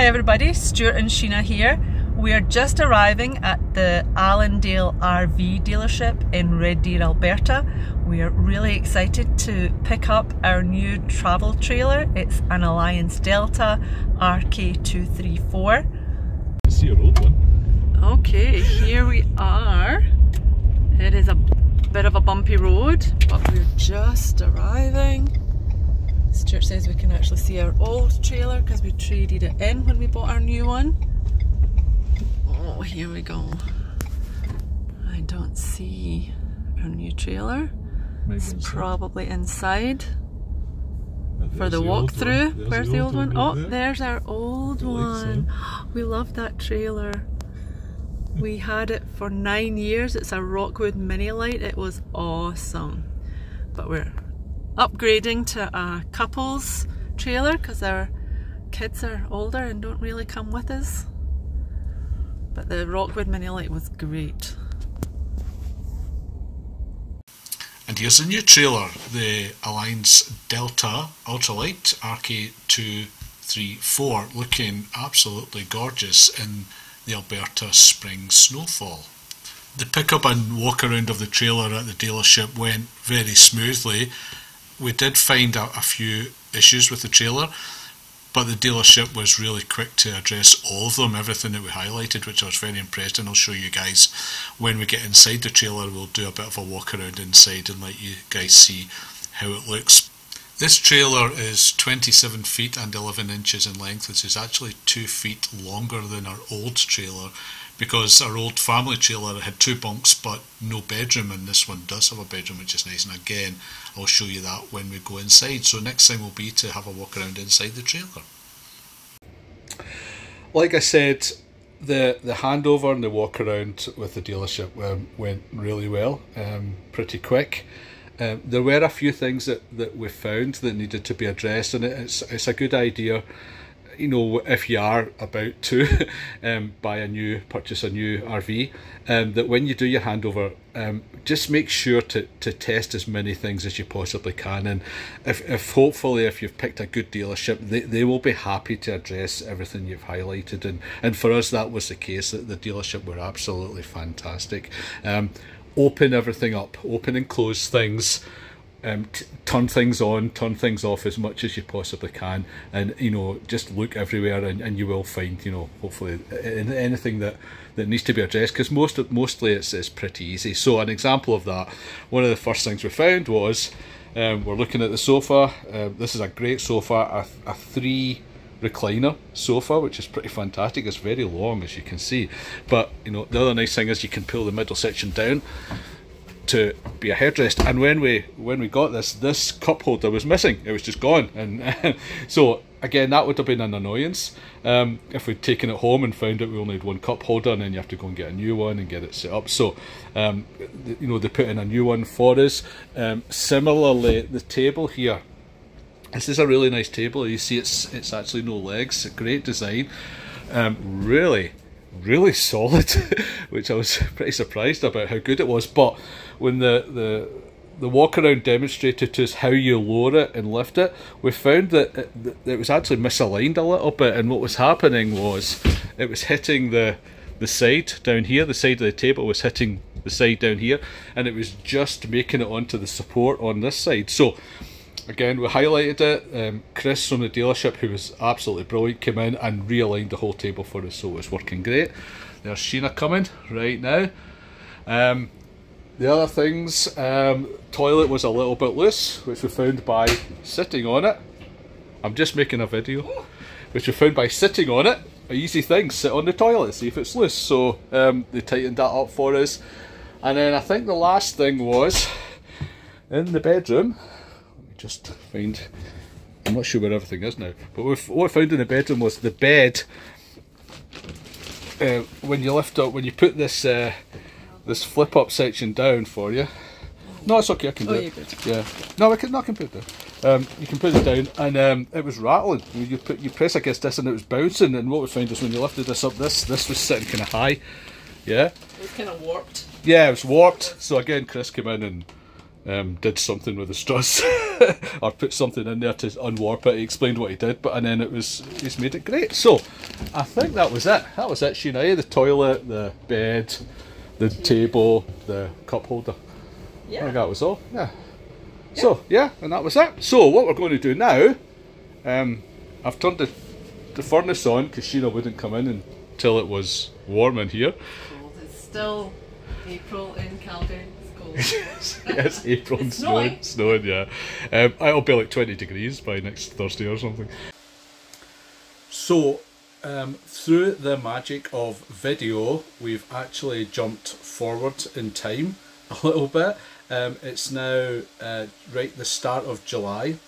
Hi everybody, Stuart and Sheena here. We are just arriving at the Allendale RV dealership in Red Deer, Alberta. We are really excited to pick up our new travel trailer. It's an Alliance Delta RK234. See your old one. Okay, here we are. It is a bit of a bumpy road, but we're just arriving. Stuart says we can actually see our old trailer because we traded it in when we bought our new one. Oh, here we go. I don't see our new trailer. Maybe it's inside. Probably inside for the walkthrough. Where's the old one? Oh, there's our old one. We love that trailer. We had it for 9 years. It's a Rockwood Mini Lite. It was awesome. But we're upgrading to a couples trailer because our kids are older and don't really come with us. But the Rockwood Mini Lite was great. And here's a new trailer, the Alliance Delta Ultra-Lite RK234, looking absolutely gorgeous in the Alberta spring snowfall. The pickup and walk around of the trailer at the dealership went very smoothly. We did find a few issues with the trailer, but the dealership was really quick to address all of them, everything that we highlighted, which I was very impressed, and I'll show you guys when we get inside the trailer. We'll do a bit of a walk around inside and let you guys see how it looks. This trailer is 27 feet and 11 inches in length, which is actually 2 feet longer than our old trailer, because our old family trailer had 2 bunks but no bedroom, and this one does have a bedroom, which is nice. And again, I'll show you that when we go inside. So next thing will be to have a walk around inside the trailer. Like I said, the handover and the walk around with the dealership went really well, pretty quick. There were a few things that we found that needed to be addressed, and it's a good idea, you know, if you are about to purchase a new RV, that when you do your handover, just make sure to test as many things as you possibly can. And if hopefully if you've picked a good dealership, they will be happy to address everything you've highlighted. And for us, that was the case. That the dealership were absolutely fantastic. Open everything up, open and close things. Turn things on, turn things off as much as you possibly can, and you know, just look everywhere, and you will find, you know, hopefully anything that needs to be addressed, because mostly it's pretty easy. So an example of that, one of the first things we found was, we're looking at the sofa. This is a great sofa, a 3 recliner sofa, which is pretty fantastic. It's very long, as you can see, but you know, the other nice thing is you can pull the middle section down to be a headrest. And when we got this cup holder was missing. It was just gone, and so again, that would have been an annoyance if we'd taken it home and found out we only had 1 cup holder, and then you have to go and get a new one and get it set up. So you know, they put in a new one for us. Similarly, the table here, this is a really nice table. You see it's actually no legs. Great design, really solid, which I was pretty surprised about how good it was. But when the walk around demonstrated to us how you lower it and lift it, we found that it was actually misaligned a little bit, and what was happening was it was hitting the side down here. The side of the table was hitting the side down here, and it was just making it onto the support on this side. So again, we highlighted it. Chris from the dealership, who was absolutely brilliant, came in and realigned the whole table for us, so it was working great. There's Sheena coming right now. The other things, toilet was a little bit loose, which we found by sitting on it. I'm just making a video. Which we found by sitting on it. An easy thing, sit on the toilet, see if it's loose. So they tightened that up for us. And then I think the last thing was in the bedroom. Just find, I'm not sure where everything is now, but what I found in the bedroom was the bed. When you lift up, when you put this this flip up section down for you. No, it's okay, I can do it. Good. Yeah, no, I can put it down. You can put it down, and it was rattling. You press against this, and it was bouncing. And what we found is when you lifted this up, this was sitting kind of high. Yeah. It was kind of warped. Yeah, it was warped. So again, Chris came in and did something with the struts or put something in there to unwarp it. He explained what he did, and then he's made it great. So I think that was it. That was it, Sheena. The toilet, the bed, the table, the cup holder. Yeah. I think that was all. Yeah. So yeah, and that was it. So what we're going to do now, I've turned the furnace on because Sheena wouldn't come in until it was warm in here. It's still April in Calgary. Yes, April and snowing, yeah. It'll be like 20 degrees by next Thursday or something. So, through the magic of video, we've actually jumped forward in time a little bit. It's now right the start of July.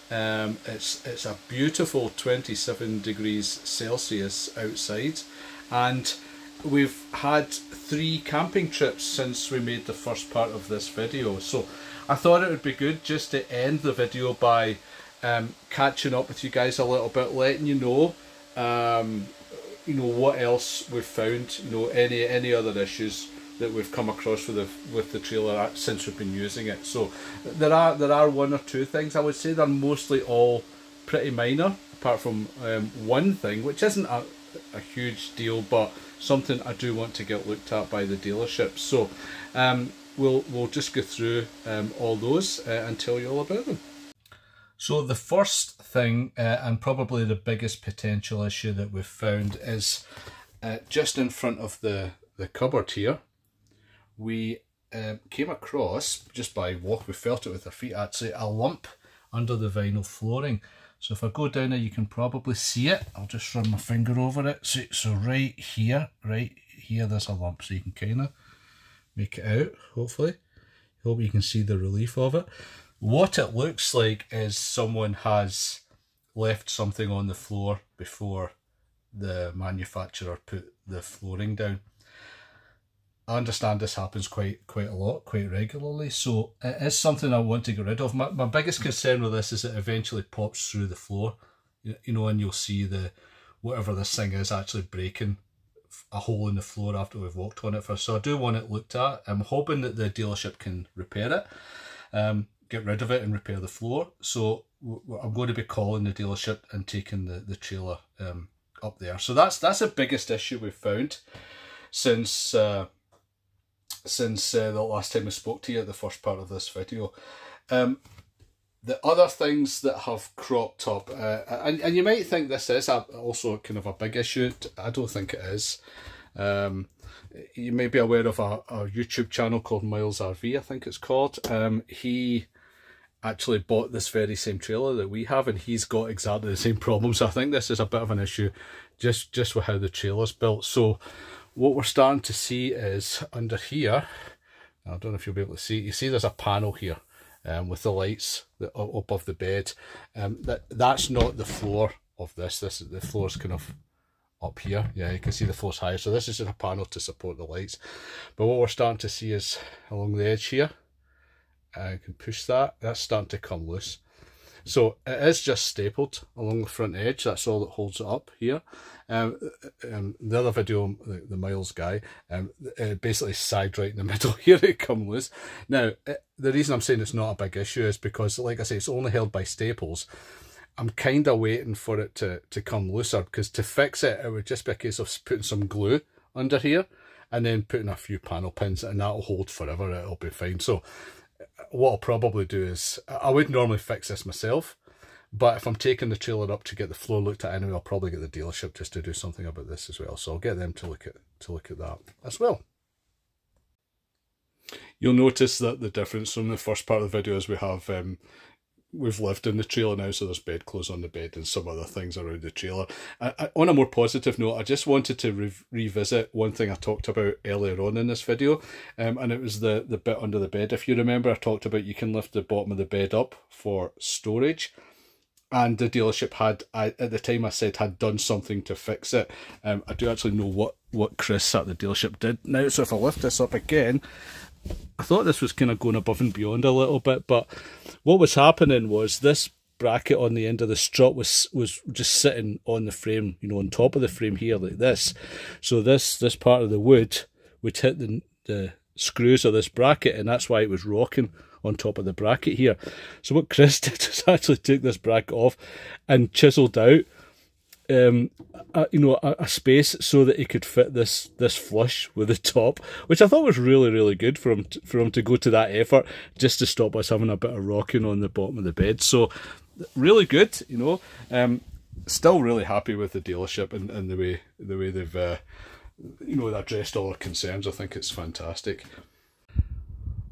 It's a beautiful 27 degrees Celsius outside, and we've had 3 camping trips since we made the first part of this video. So I thought it would be good just to end the video by catching up with you guys a little bit, letting you know what else we've found, any other issues that we've come across with the trailer since we've been using it. So there are 1 or 2 things. I would say they're mostly all pretty minor, apart from one thing which isn't a huge deal, but something I do want to get looked at by the dealership. So we'll just go through all those and tell you all about them. So the first thing, and probably the biggest potential issue that we've found, is just in front of the cupboard here. We came across, just by walk, we felt it with our feet actually, a lump under the vinyl flooring. So if I go down there, you can probably see it. I'll just run my finger over it. So right here, there's a lump. So you can kind of make it out, hopefully. Hope you can see the relief of it. What it looks like is someone has left something on the floor before the manufacturer put the flooring down. I understand this happens quite a lot, quite regularly, so it is something I want to get rid of. My biggest concern with this is it eventually pops through the floor, and you'll see whatever this thing is actually breaking a hole in the floor after we've walked on it first. So I do want it looked at. I'm hoping that the dealership can repair it, get rid of it and repair the floor. So I'm going to be calling the dealership and taking the trailer up there. So that's the biggest issue we've found since the last time I spoke to you at the first part of this video. The other things that have cropped up, and you might think this is also kind of a big issue. I don't think it is. You may be aware of a YouTube channel called Miles RV, I think it's called. He actually bought this very same trailer that we have, and he's got exactly the same problem. So I think this is a bit of an issue just with how the trailer's built. So what we're starting to see is under here, I don't know if you'll be able to see, you see there's a panel here with the lights above the bed. That's not the floor of this. The floor's kind of up here. Yeah, you can see the floor's higher. So this is just a panel to support the lights. But what we're starting to see is along the edge here, I can push that, that's starting to come loose. So it is just stapled along the front edge. That's all that holds it up here. The other video, the Miles guy, it basically sagged right in the middle here. It come loose. Now, the reason I'm saying it's not a big issue is because, like I say, it's only held by staples. I'm kind of waiting for it to come looser, because to fix it, it would just be a case of putting some glue under here and then putting a few panel pins, and that'll hold forever. It'll be fine. So what I'll probably do is, I would normally fix this myself, but if I'm taking the trailer up to get the floor looked at anyway, I'll probably get the dealership just to do something about this as well. So I'll get them to look at that as well. You'll notice that the difference from the first part of the video is we've lived in the trailer now, so there's bedclothes on the bed and some other things around the trailer. On a more positive note, I just wanted to revisit one thing I talked about earlier on in this video, and it was the bit under the bed. If you remember, I talked about you can lift the bottom of the bed up for storage, and the dealership had, at the time I said, had done something to fix it. I do actually know what Chris at the dealership did now, so if I lift this up again, I thought this was kind of going above and beyond a little bit, but what was happening was this bracket on the end of the strut was just sitting on the frame, on top of the frame here like this. So this part of the wood would hit the screws of this bracket, and that's why it was rocking on top of the bracket here. So what Chris did was actually took this bracket off and chiselled out a space so that he could fit this flush with the top, which I thought was really good for him to go to that effort just to stop us having a bit of rocking on the bottom of the bed. So really good, you know. Still really happy with the dealership and the way they've addressed all our concerns. I think it's fantastic.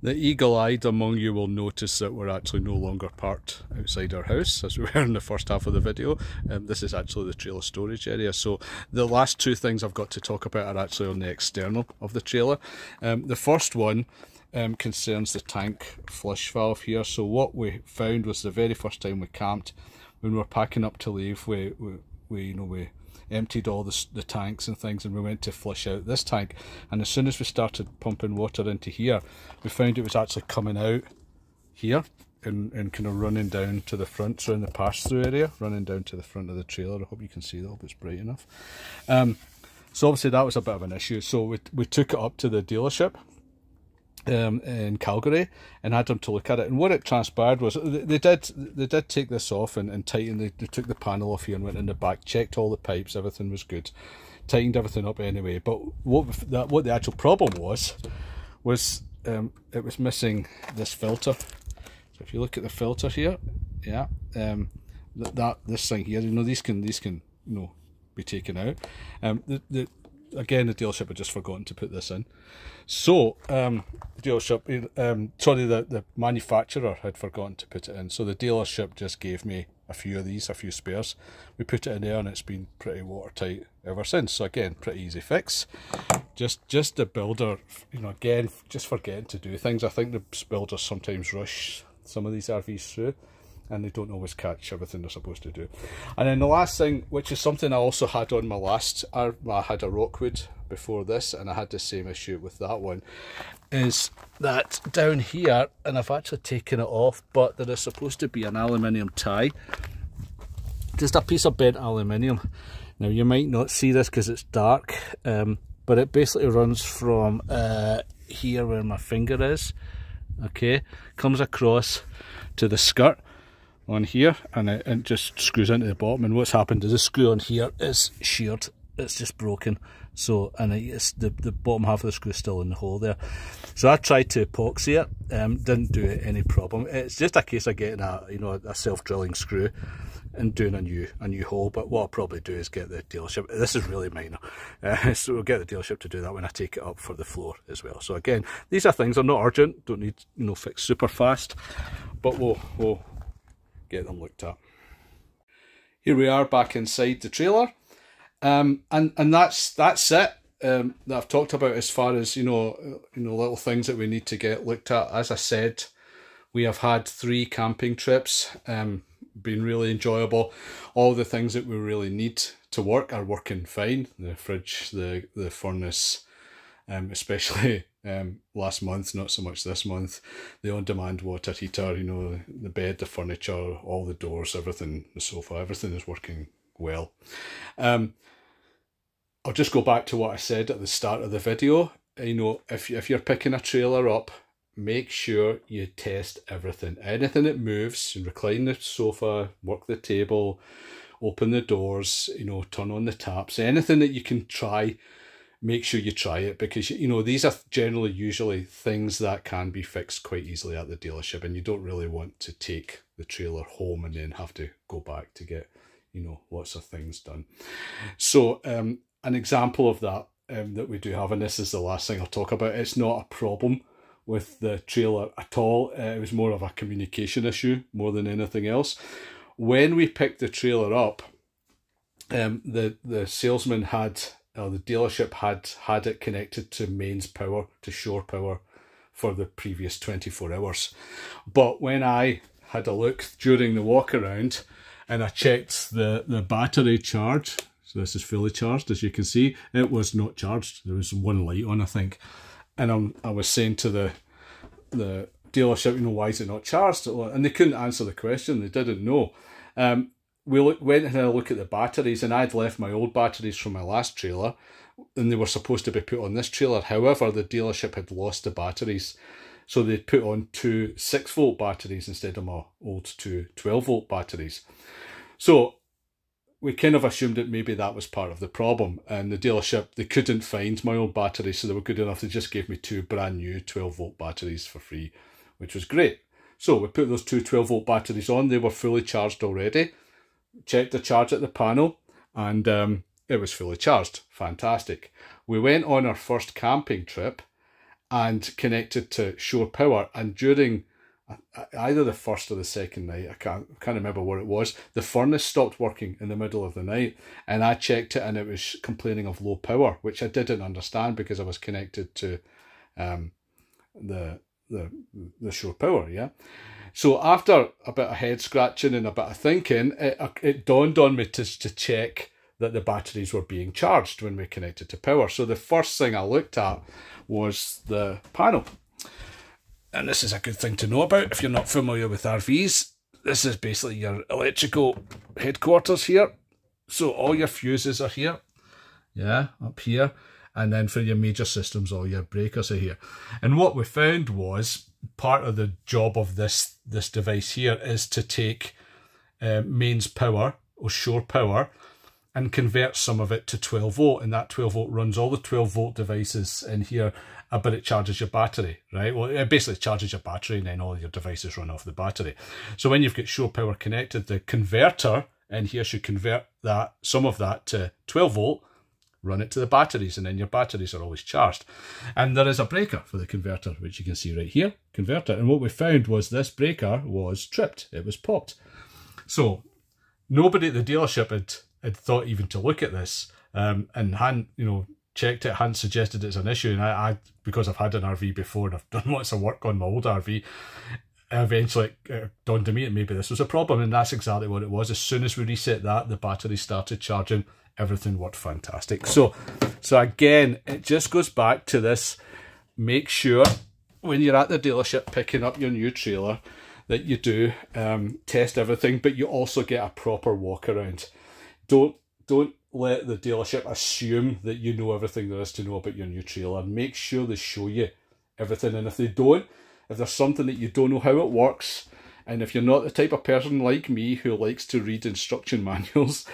The eagle-eyed among you will notice that we're actually no longer parked outside our house as we were in the first half of the video. This is actually the trailer storage area. So the last two things I've got to talk about are actually on the external of the trailer. The first one concerns the tank flush valve here. So what we found was the very first time we camped, when we were packing up to leave, we emptied all the tanks and things, and we went to flush out this tank, and as soon as we started pumping water into here, we found it was actually coming out here and kind of running down to the front, so in the pass-through area, running down to the front of the trailer. I hope you can see that, I hope it's bright enough. So obviously that was a bit of an issue, so we took it up to the dealership in Calgary and had them to look at it, and what it transpired was they did take this off and tighten. They took the panel off here and went in the back, checked all the pipes, everything was good, tightened everything up anyway. But what the actual problem was it was missing this filter. So if you look at the filter here, yeah, this thing here, you know, these can you know, be taken out. Again, the dealership had just forgotten to put this in. So the manufacturer had forgotten to put it in. So the dealership just gave me a few of these, a few spares. We put it in there and it's been pretty watertight ever since. So again, pretty easy fix. Just the builder, you know, again, just forgetting to do things. I think the builders sometimes rush some of these RVs through, and they don't always catch everything they're supposed to do. And then the last thing, which is something I also had on my last, I had a Rockwood before this, and I had the same issue with that one, is that down here, and I've actually taken it off, but there is supposed to be an aluminium tie, just a piece of bent aluminium. Now you might not see this because it's dark, but it basically runs from here where my finger is, okay, comes across to the skirt on here, and it just screws into the bottom. And what's happened is the screw on here is sheared, it's just broken. So, and it's the bottom half of the screw is still in the hole there. So I tried to epoxy it, didn't do it any problem. It's just a case of getting a self-drilling screw and doing a new hole. But what I'll probably do is get the dealership, this is really minor, so we'll get the dealership to do that when I take it up for the floor as well. So again, these are things that are not urgent, don't need, you know, fixed super fast, but we'll get them looked at. Here we are back inside the trailer, and that's it that I've talked about as far as you know little things that we need to get looked at. As I said, we have had 3 camping trips, been really enjoyable. All the things that we really need to work are working fine. The fridge, the furnace, especially last month, not so much this month. The on-demand water heater, you know, the bed, the furniture, all the doors, everything, the sofa, everything is working well. I'll just go back to what I said at the start of the video. You know, if you're picking a trailer up, make sure you test everything. Anything that moves, recline the sofa, work the table, open the doors, you know, turn on the taps, anything that you can try, make sure you try it, because you know these are usually things that can be fixed quite easily at the dealership, and you don't really want to take the trailer home and then have to go back to get, you know, lots of things done. So an example of that that we do have, and this is the last thing I'll talk about, it's not a problem with the trailer at all. It was more of a communication issue more than anything else. When we picked the trailer up, the salesman had, or the dealership had it connected to mains power, to shore power, for the previous 24 hours. But when I had a look during the walk around and I checked the battery charge, so this is fully charged, as you can see, it was not charged. There was one light on, I think. And I was saying to the dealership, you know, why is it not charged? And they couldn't answer the question, they didn't know. We went and had a look at the batteries, and I'd left my old batteries from my last trailer, and they were supposed to be put on this trailer. However, the dealership had lost the batteries So they put on 2 6-volt batteries instead of my old 2 12-volt batteries. So we kind of assumed that maybe that was part of the problem, and the dealership, they couldn't find my old batteries, so they were good enough to just give me 2 brand new 12-volt batteries for free, which was great. So we put those 2 12-volt batteries on. They were fully charged already. Checked the charge at the panel, and it was fully charged. Fantastic. We went on our first camping trip and connected to shore power, and during either the first or the second night, I can't remember what it was, the furnace stopped working in the middle of the night, and I checked it and it was complaining of low power, which I didn't understand because I was connected to the shore power. Yeah. So after a bit of head scratching and a bit of thinking, it dawned on me to check that the batteries were being charged when we connected to power. So the first thing I looked at was the panel. And this is a good thing to know about if you're not familiar with RVs. This is basically your electrical headquarters here. So all your fuses are here. Yeah, up here. And then for your major systems, all your breakers are here. And what we found was part of the job of this device here is to take mains power or shore power and convert some of it to 12 volt, and that 12 volt runs all the 12 volt devices in here, but it charges your battery, right? Well, it basically charges your battery and then all your devices run off the battery. So when you've got shore power connected, the converter in here should convert some of that to 12 volt, run it to the batteries, and then your batteries are always charged. And there is a breaker for the converter, which you can see right here, converter. And what we found was this breaker was tripped, it was popped. So nobody at the dealership had thought even to look at this, and hadn't, checked it, hadn't suggested it's an issue. And I because I've had an RV before and I've done lots of work on my old RV, eventually it dawned on me that maybe this was a problem, and that's exactly what it was. As soon as we reset that, the battery started charging, everything worked fantastic. So again, it just goes back to this: make sure when you're at the dealership picking up your new trailer that you do test everything, but you also get a proper walk around. Don't let the dealership assume that you know everything there is to know about your new trailer. Make sure they show you everything, and if they don't, if there's something that you don't know how it works, and if you're not the type of person like me who likes to read instruction manuals,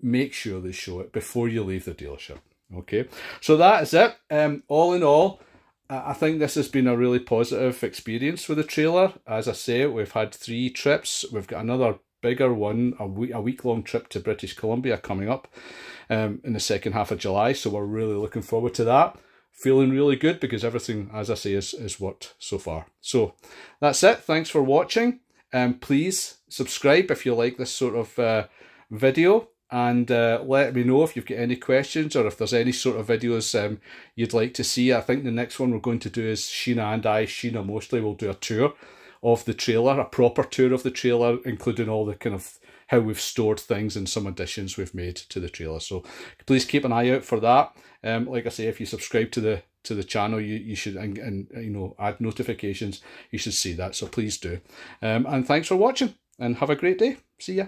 make sure they show it before you leave the dealership. Okay, so that is it. All in all, I think this has been a really positive experience with the trailer. As I say, we've had 3 trips. We've got another bigger one, a week-long trip to British Columbia coming up in the second half of July. So we're really looking forward to that. Feeling really good because everything, as I say, is worked so far. So that's it. Thanks for watching. Please subscribe if you like this sort of video, and let me know if you've got any questions or if there's any sort of videos you'd like to see. I think the next one we're going to do is Sheena mostly will do a tour of the trailer, a proper tour of the trailer, including all the kind of how we've stored things and some additions we've made to the trailer. So please keep an eye out for that. Like I say, if you subscribe to the channel, you should, and add notifications, you should see that. So please do. And thanks for watching, and have a great day. See ya.